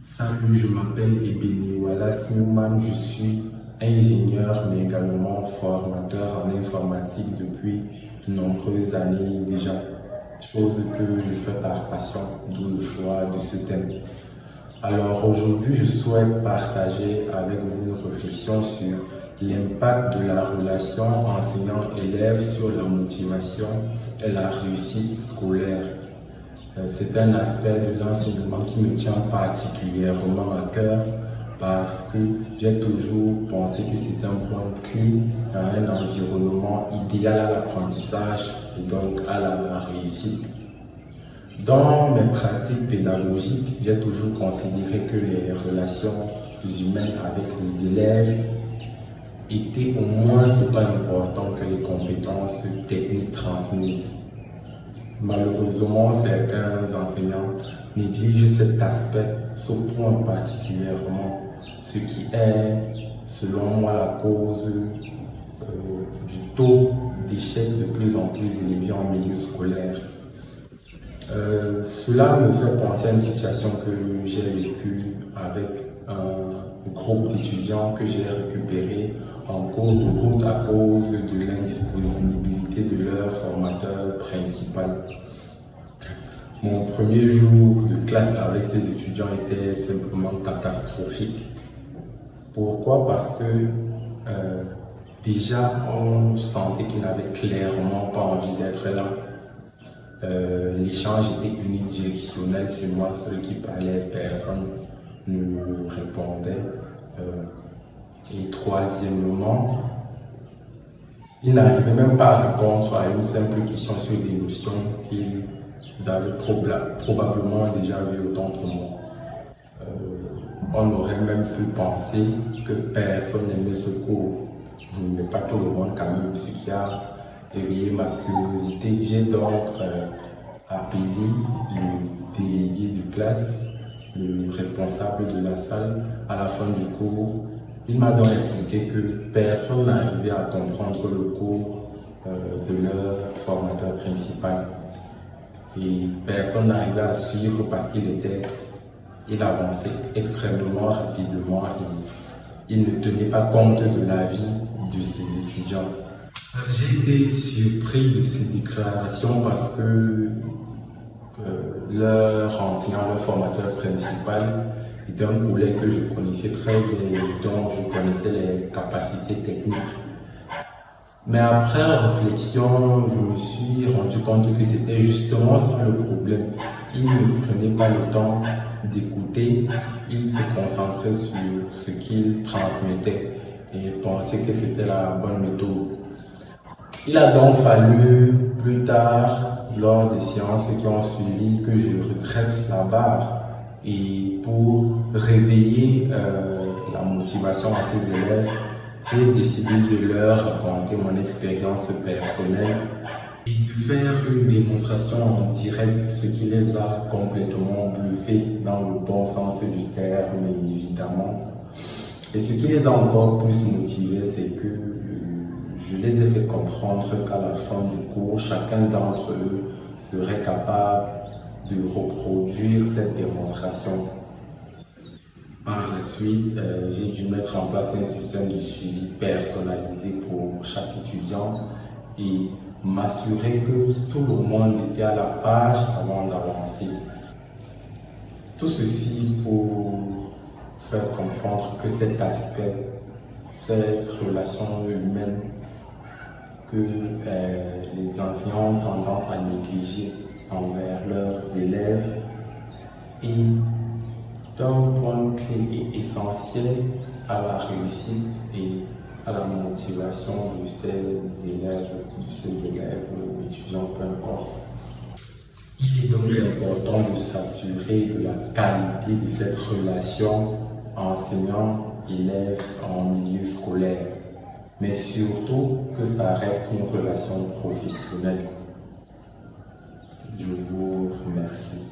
Salut, je m'appelle Ebeni Wallace Newman, je suis ingénieur mais également formateur en informatique depuis de nombreuses années déjà, chose que je fais par passion, d'où le choix de ce thème. Alors aujourd'hui, je souhaite partager avec vous une réflexion sur l'impact de la relation enseignant-élève sur la motivation et la réussite scolaire. C'est un aspect de l'enseignement qui me tient particulièrement à cœur parce que j'ai toujours pensé que c'est un point clé à un environnement idéal à l'apprentissage et donc à la réussite. Dans mes pratiques pédagogiques, j'ai toujours considéré que les relations humaines avec les élèves étaient au moins autant importantes que les compétences techniques transmises. Malheureusement, certains enseignants négligent cet aspect, ce point particulièrement, ce qui est, selon moi, la cause du taux d'échec de plus en plus élevé en milieu scolaire. Cela me fait penser à une situation que j'ai vécue avec un groupe d'étudiants que j'ai récupéré en cours de route à cause de l'indisponibilité de leur formateur principal. Mon premier jour de classe avec ces étudiants était simplement catastrophique. Pourquoi? Parce que déjà on sentait qu'ils n'avaient clairement pas envie d'être là. L'échange était unidirectionnel, c'est moi seul qui parlais, personne ne répondait. Et troisièmement, ils n'arrivaient même pas à répondre à une simple question sur des notions qu'ils avaient probablement déjà vues autant que moi. On aurait même pu penser que personne n'aimait ce cours, mais pas tout le monde quand même, ce qui a éveillé ma curiosité. J'ai donc appelé le délégué de classe, le responsable de la salle, à la fin du cours. Il m'a donc expliqué que personne n'arrivait à comprendre le cours de leur formateur principal. Et personne n'arrivait à suivre parce qu'il avançait extrêmement rapidement et il ne tenait pas compte de l'avis de ses étudiants. J'ai été surpris de ces déclarations parce que leur enseignant, leur formateur principal était un collègue que je connaissais très bien, dont je connaissais les capacités techniques. Mais après réflexion, je me suis rendu compte que c'était justement ça le problème. Il ne prenait pas le temps d'écouter, il se concentrait sur ce qu'il transmettait et pensait que c'était la bonne méthode. Il a donc fallu plus tard, lors des séances qui ont suivi, que je redresse la barre et pour réveiller la motivation à ses élèves, j'ai décidé de leur raconter mon expérience personnelle et de faire une démonstration en direct, ce qui les a complètement bluffés dans le bon sens du terme, évidemment. Et ce qui les a encore plus motivés, c'est que je les ai fait comprendre qu'à la fin du cours, chacun d'entre eux serait capable de reproduire cette démonstration. Par la suite, j'ai dû mettre en place un système de suivi personnalisé pour chaque étudiant et m'assurer que tout le monde était à la page avant d'avancer. Tout ceci pour faire comprendre que cet aspect, cette relation humaine que les enseignants ont tendance à négliger envers leurs élèves est un point clé et essentiel à la réussite et à la motivation de ces élèves ou étudiants, peu importe. Il est donc important de s'assurer de la qualité de cette relation enseignant-élève en milieu scolaire, mais surtout que ça reste une relation professionnelle. Je vous remercie.